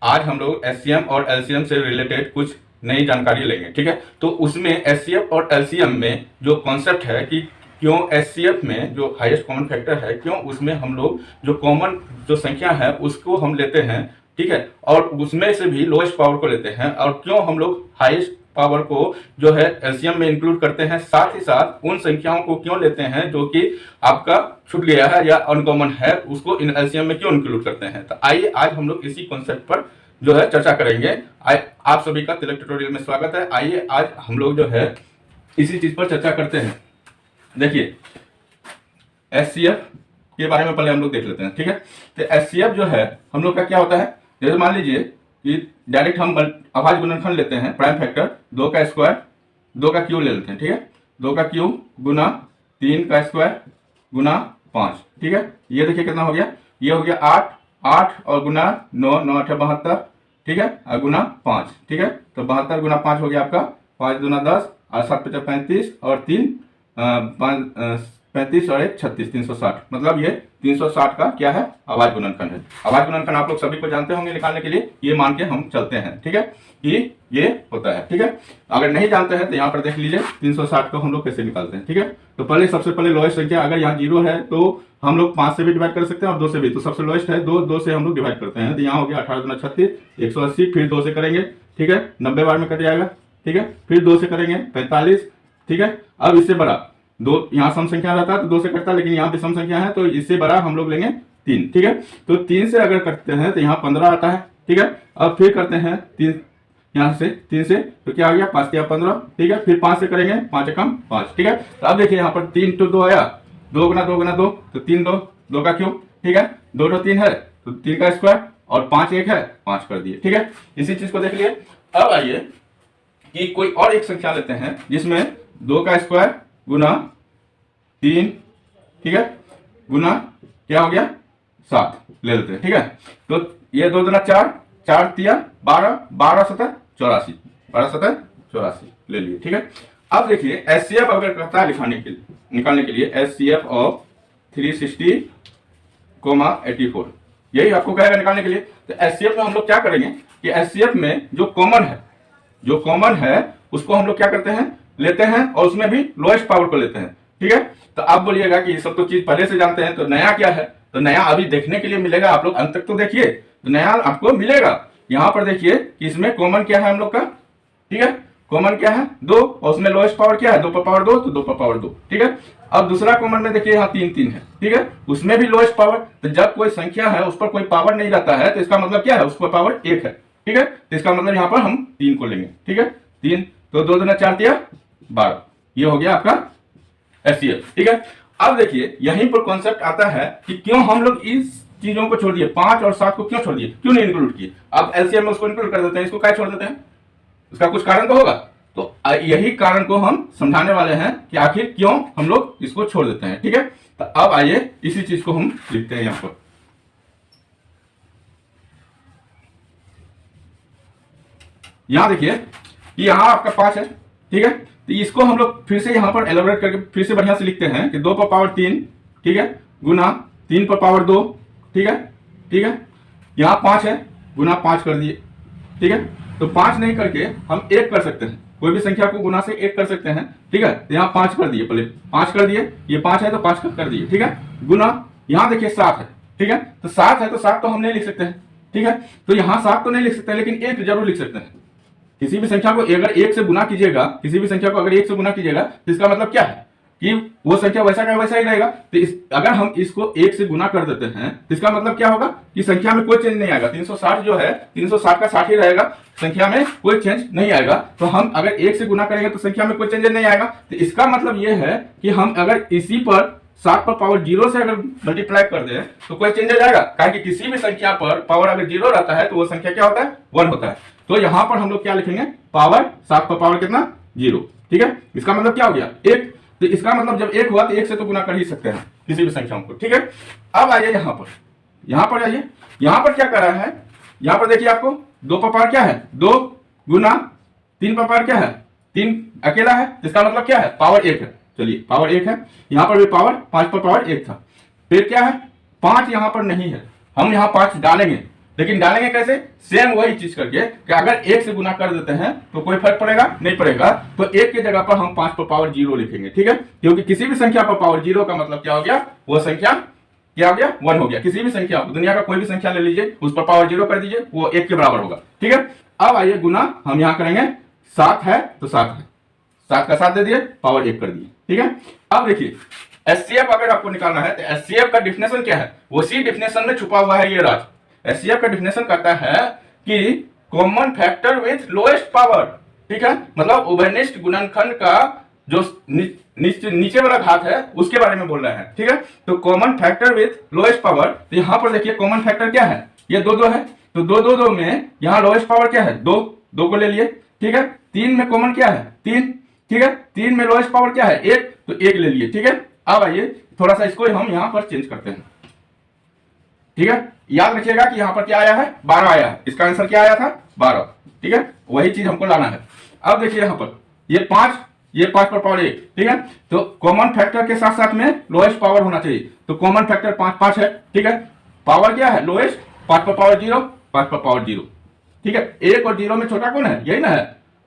आज हम लोग एचसीएम और एलसीएम से रिलेटेड कुछ नई जानकारी लेंगे, ठीक है। तो उसमें एचसीएफ और एलसीएम में जो कॉन्सेप्ट है कि क्यों एचसीएफ में जो हाईएस्ट कॉमन फैक्टर है, क्यों उसमें हम लोग जो कॉमन जो संख्या है उसको हम लेते हैं, ठीक है, और उसमें से भी लोएस्ट पावर को लेते हैं, और क्यों हम लोग हाईएस्ट पावर को जो है एलसीएम में इंक्लूड करते हैं, साथ ही साथ उन संख्याओं को क्यों लेते हैं जो कि आपका छूट गया है या अनकॉमन है, उसको इन एलसीएम में क्यों इंक्लूड करते हैं। तो आइए आज हम लोग इसी कॉन्सेप्ट पर जो है चर्चा करेंगे। आप सभी का तिलक ट्यूटोरियल में स्वागत है। आइए आज हम लोग जो है इसी चीज पर चर्चा करते हैं। देखिए एचसीएफ के बारे में पहले हम लोग देख लेते हैं, ठीक है। तो एचसीएफ जो है हम लोग का क्या होता है, जैसे मान लीजिए कि डायरेक्ट हम अभाज्य गुणनखंड लेते हैं, प्राइम फैक्टर 2 का स्क्वायर 2 का क्यूब ले लेते हैं, ठीक है। 2 का क्यूब गुना 3 का स्क्वायर गुना 5, ठीक है। ये देखिए कितना हो गया, ये हो गया 8 8 और गुना 9 9 8 72, ठीक है, और गुना 5, ठीक है। तो 72 गुना 5 हो गया आपका 5 दूना 10 और 7 5 35 और 3 35 और 1 36 360, मतलब ये 360 का क्या है, अभाज्य गुणनखंड है। अभाज्य गुणनखंड आप लोग सभी को जानते होंगे निकालने के लिए, ये मान के हम चलते हैं, ठीक है, कि ये होता है, ठीक है। अगर नहीं जानते हैं तो यहाँ पर देख लीजिए 360 को हम लोग कैसे निकालते हैं, ठीक है। तो पहले सबसे पहले लोएस्ट संख्या, अगर यहाँ 0 है तो हम लोग 5 से भी डिवाइड कर सकते हैं और 2 से भी। तो सबसे लोएस्ट है 2, 2 से हम लोग डिवाइड करते हैं, तो यहाँ हो गया 18 गुना 36 180, फिर 2 से करेंगे, ठीक है, 90 बार में कट जाएगा, ठीक है। फिर 2 से करेंगे 45, ठीक है। अब इससे बड़ा 2, यहाँ सम संख्या रहता है तो 2 से कटता है, लेकिन यहाँ पे सम संख्या है तो इससे बड़ा हम लोग लेंगे 3, ठीक है। तो 3 से अगर करते हैं तो यहाँ 15 आता है, ठीक है। अब फिर करते हैं 3, यहाँ से 3 से तो क्या आ गया 5 या 15, ठीक है। फिर 5 से करेंगे 5 कम 5, ठीक है। तो अब देखिए यहाँ पर 3 to 2 आया, 2 गुना 2 गुना 2 तो 3 2 का क्यूब, ठीक है। 2 to 3 है तो 3 का स्क्वायर और 5 1 है 5 कर दिए, ठीक है। इसी चीज को देख लिए। अब आइए कि कोई और एक संख्या लेते हैं जिसमें 2 का स्क्वायर गुना 3, ठीक है, गुना क्या हो गया 7 ले लेते हैं, ठीक है। तो ये 2 दूना 4 4 तिया 12 12 7 84 12 7 84 ले लिए, ठीक है। अब देखिए एचसीएफ अगर कहता है निकालने के लिए एचसीएफ ऑफ 360, 84, यही आपको कहेगा निकालने के लिए। तो एचसीएफ में हम लोग क्या करेंगे कि एचसीएफ में जो कॉमन है उसको हम लोग क्या करते हैं, लेते हैं, और उसमें भी लोएस्ट पावर को लेते हैं, ठीक है। तो आप बोलिएगा कि ये सब तो चीज पहले से जानते हैं, तो नया क्या है। तो नया अभी देखने के लिए मिलेगा, आप लोग अंत तक तो देखिए, तो नया आपको मिलेगा। यहाँ पर देखिए कि इसमें कॉमन क्या है हम लोग का, ठीक है। कॉमन क्या है 2, और उसमें लोएस्ट पावर क्या है 2 पर पावर 2, तो 2 पर पावर 2, ठीक है। अब दूसरा कॉमन में देखिए यहाँ 3 3 है, ठीक है, उसमें भी लोएस्ट पावर। तो जब कोई संख्या है उस पर कोई पावर नहीं रहता है तो इसका मतलब क्या है, उस पर पावर 1 है, ठीक है। तो इसका मतलब यहाँ पर हम 3 को लेंगे, ठीक है। 3 तो 2 दूना 4 तिया 12, ये हो गया आपका एचसीएफ, ठीक है। अब देखिए यहीं पर कॉन्सेप्ट आता है कि क्यों हम लोग इस चीजों को छोड़ दिए, 5 और 7 को क्यों छोड़ दिए, क्यों नहीं इंक्लूड किए। अब एलसीएम में उसको इंक्लूड कर देते हैं, इसको क्या छोड़ देते हैं, उसका कुछ कारण तो होगा। तो यही कारण को हम समझाने वाले हैं कि आखिर क्यों हम लोग इसको छोड़ देते हैं, ठीक है। तो अब आइए इसी चीज को हम लिखते हैं यहाँ पर। यहां देखिए कि यहाँ आपका 5 है, ठीक है। तो इसको हम लोग फिर से यहाँ पर एलोबरेट करके फिर से बढ़िया से लिखते हैं कि 2 पर पावर 3, ठीक है, गुना 3 पर पावर 2, ठीक है, ठीक है। यहाँ 5 है गुना 5 कर दिए, ठीक है। तो 5 नहीं करके हम 1 कर सकते हैं, कोई भी संख्या को गुना से 1 कर सकते हैं, ठीक है। तो यहाँ 5 कर दिए, पहले 5 कर दिए, ये 5 है तो 5 कर दिए, ठीक है, गुना यहाँ देखिए 7 है, ठीक है। तो 7 है तो 7 तो हम नहीं लिख सकते हैं, ठीक है। तो यहाँ 7 तो नहीं लिख सकते, लेकिन 1 जरूर लिख सकते हैं। किसी भी संख्या को अगर 1 से गुना कीजिएगा, किसी भी संख्या को अगर 1 से गुना कीजिएगा तो इसका मतलब क्या है कि वो संख्या वैसा का वैसा ही रहेगा। तो अगर हम इसको 1 से गुना कर देते हैं तो इसका मतलब क्या होगा कि संख्या में कोई चेंज नहीं आएगा। 360 जो है 360 का 60 ही रहेगा, संख्या में कोई चेंज नहीं आएगा। तो हम अगर 1 से गुना करेंगे तो संख्या में कोई चेंज नहीं आएगा। तो इसका मतलब ये है कि हम अगर इसी पर 7 पर पावर 0 से अगर मल्टीप्लाई कर दे तो कोई चेंज आएगा, क्योंकि किसी भी संख्या पर पावर अगर 0 रहता है तो वो संख्या क्या होता है 1 होता है। तो यहां पर हम लोग क्या लिखेंगे, पावर 7 पर पावर कितना 0, ठीक है। इसका मतलब क्या हो गया 1। तो इसका मतलब जब 1 हुआ तो 1 से तो गुना कर ही सकते हैं किसी भी संख्याओं को, ठीक है। अब आइए यहाँ पर आइए, यहाँ पर क्या कर रहा है, यहाँ पर देखिए आपको 2 पर पावर क्या है 2 गुना 3 पर पावर क्या है 3 अकेला है, इसका मतलब क्या है पावर 1 है। चलिए पावर 1 है, यहाँ पर भी पावर 5 पर पावर 1 था। फिर क्या है 5 यहाँ पर नहीं है, हम यहाँ 5 डालेंगे, लेकिन डालेंगे कैसे, सेम वही चीज करके कि अगर 1 से गुना कर देते हैं तो कोई फर्क पड़ेगा नहीं पड़ेगा, तो 1 की जगह पर हम 5 पर पावर 0 लिखेंगे, ठीक है। क्योंकि किसी भी संख्या पर पावर 0 का मतलब क्या हो गया, वो संख्या क्या हो गया, 1 हो गया। किसी भी संख्या, दुनिया का कोई भी संख्या ले लीजिए, उस पर पावर 0 कर दीजिए, वो 1 के बराबर होगा, ठीक है। अब आइए गुना हम यहां करेंगे, 7 है तो 7 है, 7 का 7 दे दिए, पावर 1 कर दिए, ठीक है। अब देखिए एचसीएफ अगर आपको निकालना है तो एचसीएफ का डिफिनेशन क्या है, उसी डिफिनेशन में छुपा हुआ है ये राज। एचसीएफ का डिफिनेशन कहता है कि common factor with lowest power, ठीक है। मतलब उभयनिष्ठ गुणनखंड का जो नीचे वाला घात है उसके बारे में बोल रहा है, ठीक है। तो common factor with lowest power, तो यहां पर देखिए कॉमन फैक्टर क्या है, ये 2 है, तो 2 में यहां लोएस्ट पावर क्या है, 2 को ले लिए, ठीक है। 3 में कॉमन क्या है, 3, ठीक है। 3 में लोएस्ट पावर क्या है, 1, तो 1 ले लिए, ठीक है। अब आइए थोड़ा सा इसको हम यहां पर चेंज करते हैं, ठीक है। याद रखिएगा कि यहां पर क्या आया है, 12 आया है, इसका आंसर क्या आया था, 12, ठीक है। वही चीज हमको लाना है। अब देखिए यहां पर ये 5, ये 5 पर पावर 1, ठीक है। तो कॉमन फैक्टर के साथ साथ में लोएस्ट पावर होना चाहिए, तो कॉमन फैक्टर 5 है, ठीक है। पावर क्या है, लोएस्ट, 5 पर पावर 0, 5 पर पावर 0, ठीक है। 1 और 0 में छोटा कौन है, यही ना है,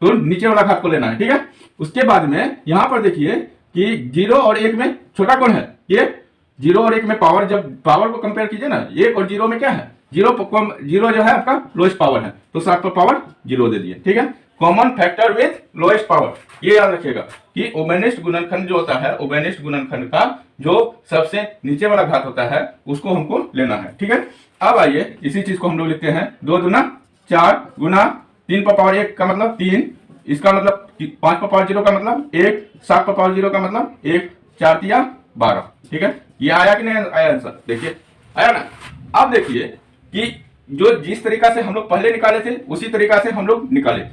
तो नीचे वाला घात को लेना है, ठीक है। उसके बाद में यहां पर देखिए कि 0 और 1 में छोटा कौन है, ये 0 और 1 में पावर, जब पावर को कंपेयर कीजिए ना, 1 और 0 में क्या है, 0 जो है आपका लोएस्ट पावर है, तो 7 पर पावर 0 दे दिए, ठीक है। Common factor with lowest power, ये याद रखिएगा कि उभयनिष्ठ गुणनखंड जो होता है, उभयनिष्ठ गुणनखंड का जो सबसे नीचे वाला घात होता है उसको हमको लेना है, ठीक है। अब आइए इसी चीज को हम लोग लिखते हैं, 2 दूना 4 गुना 3 पर पावर 1 का मतलब 3, इसका मतलब 5 पर पावर 0 का मतलब 1, 7 पर पावर 0 का मतलब 1, 4 तिया 12, ठीक है। ये आया कि नहीं आया आंसर, देखिए आया ना। अब देखिए कि जो जिस तरीका से हम लोग पहले निकाले थे उसी तरीका से हम लोग निकाले,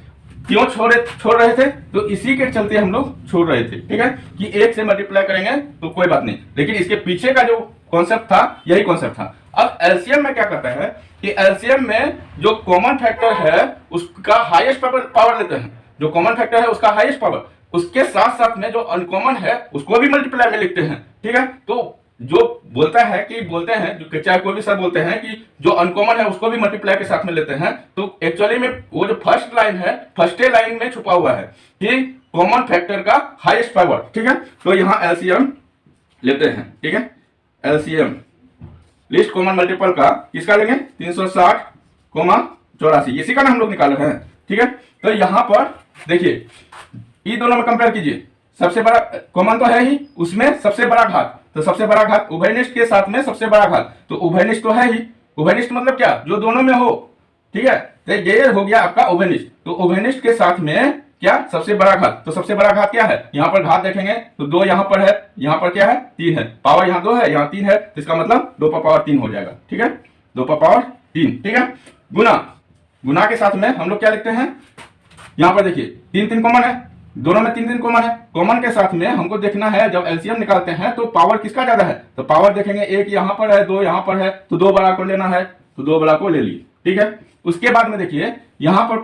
क्यों छोड़ रहे थे, तो इसी के चलते हम लोग छोड़ रहे थे, ठीक है। कि 1 से मल्टीप्लाई करेंगे तो कोई बात नहीं, लेकिन इसके पीछे का जो कॉन्सेप्ट था यही कॉन्सेप्ट था। अब एलसीएम में क्या करता है कि एलसीएम में जो कॉमन फैक्टर है उसका हाईएस्ट पावर लेते हैं, जो कॉमन फैक्टर है उसका हाईएस्ट पावर, उसके साथ साथ में जो अनकॉमन है उसको भी मल्टीप्लाई में लिखते हैं, ठीक है। तो जो बोलते हैं जो चाहे कोई भी सर बोलते हैं कि जो अनकॉमन है उसको भी मल्टीप्लाई के साथ में लेते हैं, तो एक्चुअली में वो जो फर्स्ट लाइन है, फर्स्ट लाइन में छुपा हुआ है कि कॉमन फैक्टर का हाईएस्ट पावर, ठीक है। तो यहां एलसीएम लेते हैं, ठीक है। एलसीएम लिस्ट कॉमन मल्टीपल का किसका लेंगे, 360, 84, इसी का ना हम लोग निकाल रहे हैं, ठीक है। तो यहां पर देखिए ये दोनों में कंपेयर कीजिए, सबसे बड़ा कॉमन तो है ही, उसमें सबसे बड़ा घात, तो सबसे बड़ा घात उभयनिष्ठ के साथ में सबसे बड़ा घात, तो उभयनिष्ठ तो है ही, उभयनिष्ठ मतलब क्या, जो दोनों में हो, ठीक है। तो ये हो गया आपका उभयनिष्ठ, तो उभयनिष्ठ के साथ में क्या, सबसे बड़ा घात, तो सबसे बड़ा घात क्या है, यहां पर घात देखेंगे तो 2 यहां पर है, यहां पर क्या है 3 है, पावर यहां 2 है, यहां 3 है, तो इसका मतलब 2 पर पावर 3 हो जाएगा, ठीक है। 2 पर पावर 3, ठीक है। गुना के साथ में हम लोग क्या लिखते हैं, यहां पर देखिए 3 कॉमन है, दोनों में 3 कॉमन है, कॉमन के साथ में हमको देखना है जब एलसीएम निकालते हैं तो पावर किसका ज्यादा है, तो पावर देखेंगे 1 यहां पर है, 2 यहां पर है, तो 2 बड़ा को लेना है, तो 2 बड़ा को ले लिए, ठीक है। उसके बाद में देखिए यहां पर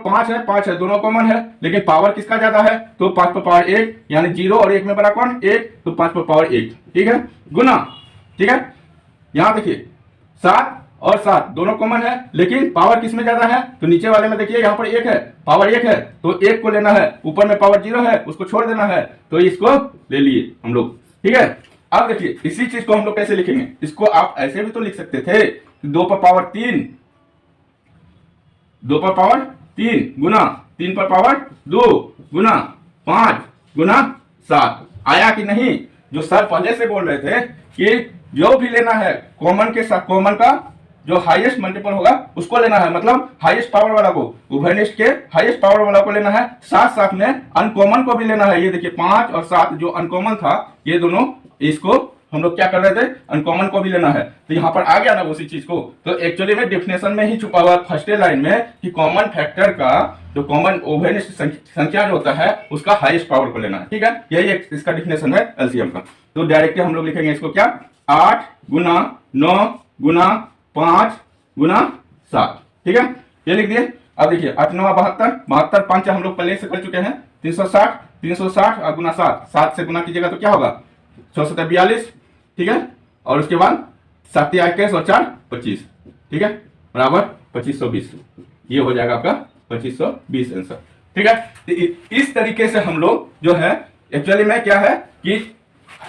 5 है, दोनों कॉमन है, लेकिन पावर किसका ज्यादा है, तो 5 पर पावर 1, यानी 0 और 1 में बड़ा कौन, 1, तो 5 पर पावर 1, ठीक है। गुना, ठीक है। यहां देखिए 7 और 7 दोनों कॉमन है, लेकिन पावर किस में ज्यादा है, तो नीचे वाले में देखिए यहाँ पर 1 है, पावर 1 है, तो 1 को लेना है, ऊपर में पावर 0 है उसको छोड़ देना है, तो इसको ले लिए हम लोग, ठीक है। अब देखिए इसी चीज को हम लोग कैसे लिखेंगे, इसको आप ऐसे भी तो लिख सकते थे, 2 पर पावर 3, 2 पर पावर 3 गुना 3 पर पावर 2 गुना 5 गुना 7, आया कि नहीं। जो सर पहले से बोल रहे थे कि जो भी लेना है कॉमन के साथ, कॉमन का जो हाईएस्ट मल्टीपल होगा उसको लेना है, मतलब हाईएस्ट पावर वाला को, उभयनिष्ठ के हाईएस्ट पावर वाला को लेना है, साथ साथ में अनकॉमन को भी लेना है। ये देखिए 5 और 7 जो अनकॉमन था, ये दोनों, इसको हम लोग क्या कर रहे थे, अनकॉमन को भी लेना है, तो यहाँ पर आ गया ना उसी चीज को। तो एक्चुअली में डिफिनेशन में ही छुपा हुआ फर्स्ट लाइन में कि कॉमन फैक्टर का जो कॉमन उभयनिष्ठ संख्या जो होता है उसका हाईएस्ट पावर को लेना है, ठीक है। यही इसका डिफिनेशन है एलसीएम का। तो डायरेक्टली हम लोग लिखेंगे इसको क्या, 8 गुना 9 गुना 5 गुना 7, ठीक है, ये लिख दिए। अब देखिए 8 9 72, 72 5 हम लोग पहले से कर चुके हैं, 360 और गुना 7 से गुना कीजिएगा तो क्या होगा, 6 7 42, ठीक है। और उसके बाद 7 21 और 4 25, ठीक है। बराबर 2520, ये हो जाएगा आपका 2520 आंसर। ठीक है, तो इस तरीके से हम लोग जो है एक्चुअली में क्या है कि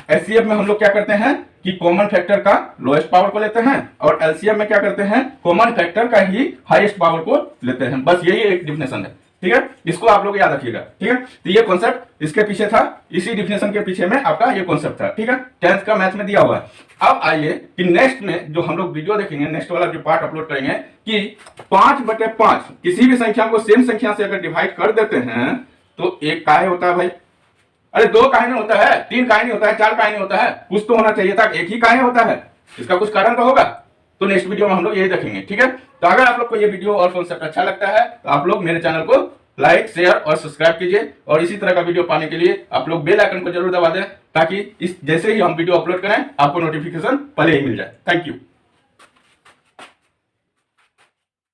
एचसीएफ में हम लोग क्या करते हैं कि कॉमन फैक्टर का लोएस्ट पावर को लेते हैं और एलसीएम में क्या करते हैं कॉमन फैक्टर का ही हाईएस्ट पावर को लेते हैं। बस यही एक डिफिनेशन है। ठीक है, इसको आप लोग याद रखिएगा। ठीक है, तो ये कॉन्सेप्ट इसके पीछे था, इसी डिफिनेशन के पीछे में आपका ये कॉन्सेप्ट था। ठीक है, 10th का मैथ में दिया हुआ है। अब आइए कि नेक्स्ट में जो हम लोग वीडियो देखेंगे, नेक्स्ट वाला जो पार्ट अपलोड करेंगे कि 5/5 किसी भी संख्या को सेम संख्या से अगर डिवाइड कर देते हैं तो एक काहे होता है भाई? अरे 2 काहे नहीं होता है, 3 काहे नहीं होता है, 4 काहे नहीं होता है, कुछ तो होना चाहिए था, एक ही काहे होता है, इसका कुछ कारण तो होगा। तो नेक्स्ट वीडियो में हम लोग यही देखेंगे। ठीक है, तो अगर आप लोग को ये वीडियो और कॉन्सेप्ट अच्छा लगता है तो आप लोग मेरे चैनल को लाइक, शेयर और सब्सक्राइब कीजिए और इसी तरह का वीडियो पाने के लिए आप लोग बेल आइकन को जरूर दबा दें ताकि इस जैसे ही हम वीडियो अपलोड करें आपको नोटिफिकेशन पहले ही मिल जाए। Thank you.